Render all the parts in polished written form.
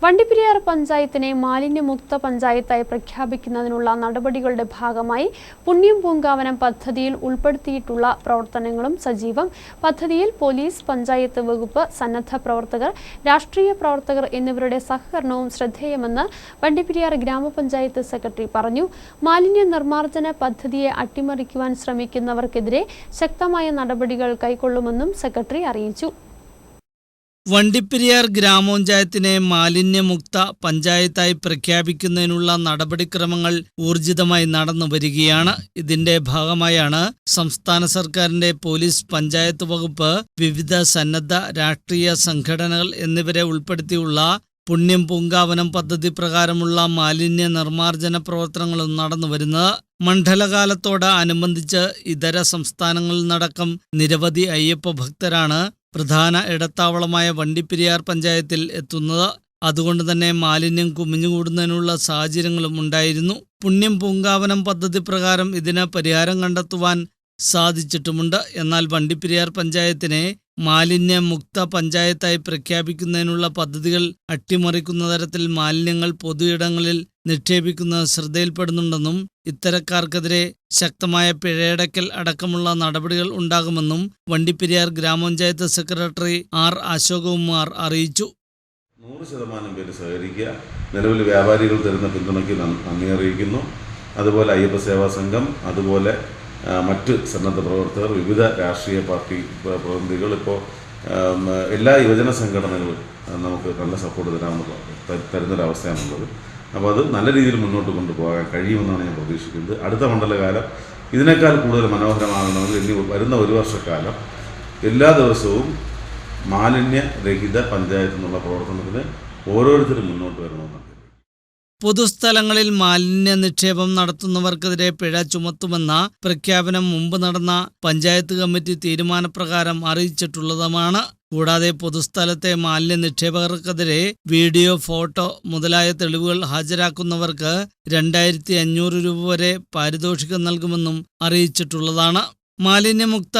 വണ്ടിപ്പെരിയാർ പഞ്ചായത്തിനെ മാലിന്യമുക്ത പഞ്ചായത്തായി പ്രഖ്യാപിക്കുന്നതിനുള്ള നടപടികളുടെ ഭാഗമായി പുണ്യം പൂങ്കാവനം പദ്ധതിയിൽ ഉൾപ്പെടുത്തിയിട്ടുള്ള പ്രവർത്തനങ്ങളും സജീവം. പദ്ധതിയിൽ പോലീസ്, പഞ്ചായത്ത് വകുപ്പ്, സന്നദ്ധ പ്രവർത്തകർ, രാഷ്ട്രീയ പ്രവർത്തകർ എന്നിവരുടെ സഹകരണവും ശ്രദ്ധേയമെന്ന് വണ്ടിപ്പെരിയാർ ഗ്രാമപഞ്ചായത്ത് സെക്രട്ടറി പറഞ്ഞു. മാലിന്യ നിർമ്മാർജ്ജന പദ്ധതിയെ അട്ടിമറിക്കുവാൻ ശ്രമിക്കുന്നവർക്കെതിരെ ശക്തമായ നടപടികൾ കൈക്കൊള്ളുമെന്നും സെക്രട്ടറി അറിയിച്ചു. വണ്ടിപ്പെരിയാർ ഗ്രാമപഞ്ചായത്തിനെ മാലിന്യമുക്ത പഞ്ചായത്തായി പ്രഖ്യാപിക്കുന്നതിനുള്ള നടപടിക്രമങ്ങൾ ഊർജിതമായി നടന്നു വരികയാണ്. ഇതിന്റെ ഭാഗമായാണ് സംസ്ഥാന സർക്കാരിന്റെ പോലീസ്, പഞ്ചായത്ത് വകുപ്പ്, വിവിധ സന്നദ്ധ രാഷ്ട്രീയ സംഘടനകൾ എന്നിവരെ ഉൾപ്പെടുത്തിയുള്ള പുണ്യം പൂങ്കാവനം പദ്ധതി പ്രകാരമുള്ള മാലിന്യ നിർമ്മാർജ്ജന പ്രവർത്തനങ്ങളും നടന്നുവരുന്നത്. മണ്ഡലകാലത്തോട് അനുബന്ധിച്ച് ഇതര സംസ്ഥാനങ്ങളിൽ നിന്നടക്കം നിരവധി അയ്യപ്പ ഭക്തരാണ് പ്രധാന ഇടത്താവളമായ വണ്ടിപ്പെരിയാർ പഞ്ചായത്തിൽ എത്തുന്നത്. അതുകൊണ്ട് തന്നെ മാലിന്യം കുമിഞ്ഞുകൂടുന്നതിനുള്ള സാഹചര്യങ്ങളും ഉണ്ടായിരുന്നു. പുണ്യം പൂങ്കാവനം പദ്ധതി പ്രകാരം ഇതിന് പരിഹാരം കണ്ടെത്തുവാൻ സാധിച്ചിട്ടുമുണ്ട്. എന്നാൽ വണ്ടിപ്പെരിയാർ പഞ്ചായത്തിനെ മാലിന്യമുക്ത പഞ്ചായത്തായി പ്രഖ്യാപിക്കുന്നതിനുള്ള പദ്ധതികൾ അട്ടിമറിക്കുന്ന തരത്തിൽ മാലിന്യങ്ങൾ പൊതുയിടങ്ങളിൽ നിക്ഷേപിക്കുന്നത് ശ്രദ്ധയിൽപ്പെടുന്നുണ്ടെന്നും ഇത്തരക്കാർക്കെതിരെ ശക്തമായ പിഴയടക്കൽ അടക്കമുള്ള നടപടികൾ ഉണ്ടാകുമെന്നും വണ്ടിപ്പെരിയാർ ഗ്രാമപഞ്ചായത്ത് സെക്രട്ടറി ആർ അശോകകുമാർ അറിയിച്ചു. 100% പേര് സഹകരിക്കുക. നിലവിൽ വ്യാപാരികൾ തരുന്ന പിന്തുണയ്ക്ക് നന്ദി അറിയിക്കുന്നു. അതുപോലെ അയ്യപ്പ സേവാ സംഘം, അതുപോലെ മറ്റ് സന്നദ്ധ പ്രവർത്തകർ, വിവിധ രാഷ്ട്രീയ പാർട്ടി പ്രതിനിധികൾ, ഇപ്പോൾ എല്ലാ യുവജന സംഘടനകളും നമുക്ക് നല്ല സപ്പോർട്ട് തരുന്നൊരവസ്ഥയാണുള്ളത്. അപ്പോൾ അത് നല്ല രീതിയിൽ മുന്നോട്ട് കൊണ്ടുപോകാൻ കഴിയുമെന്നാണ് ഞാൻ പ്രതീക്ഷിക്കുന്നത്. അടുത്ത മണ്ഡലകാലം ഇതിനേക്കാൾ കൂടുതൽ മനോഹരമാകണമെങ്കിൽ ഇനി വരുന്ന ഒരു വർഷക്കാലം എല്ലാ ദിവസവും മാലിന്യരഹിത പഞ്ചായത്ത് എന്നുള്ള പ്രവർത്തനത്തിന് ഓരോരുത്തരും മുന്നോട്ട് വരണമെന്നാണ്. പൊതുസ്ഥലങ്ങളിൽ മാലിന്യ നിക്ഷേപം നടത്തുന്നവർക്കെതിരെ പിഴ ചുമത്തുമെന്ന പ്രഖ്യാപനം മുമ്പ് നടന്ന പഞ്ചായത്ത് കമ്മിറ്റി തീരുമാനപ്രകാരം അറിയിച്ചിട്ടുള്ളതുമാണ്. കൂടാതെ പൊതുസ്ഥലത്തെ മാലിന്യ നിക്ഷേപകർക്കെതിരെ വീഡിയോ, ഫോട്ടോ മുതലായ തെളിവുകൾ ഹാജരാക്കുന്നവർക്ക് 2500 രൂപ വരെ പാരിതോഷികം നൽകുമെന്നും അറിയിച്ചിട്ടുള്ളതാണ്. മാലിന്യമുക്ത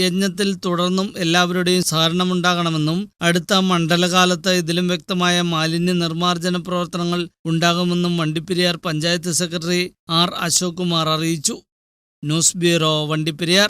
യജ്ഞത്തിൽ തുടർന്നും എല്ലാവരുടെയും സഹകരണമുണ്ടാകണമെന്നും അടുത്ത മണ്ഡലകാലത്ത് ഇതിലും വ്യക്തമായ മാലിന്യ നിർമ്മാർജ്ജന പ്രവർത്തനങ്ങൾ ഉണ്ടാകുമെന്നും വണ്ടിപ്പെരിയാർ പഞ്ചായത്ത് സെക്രട്ടറി ആർ അശോകകുമാർ അറിയിച്ചു. News bureau, Vandiperiyar.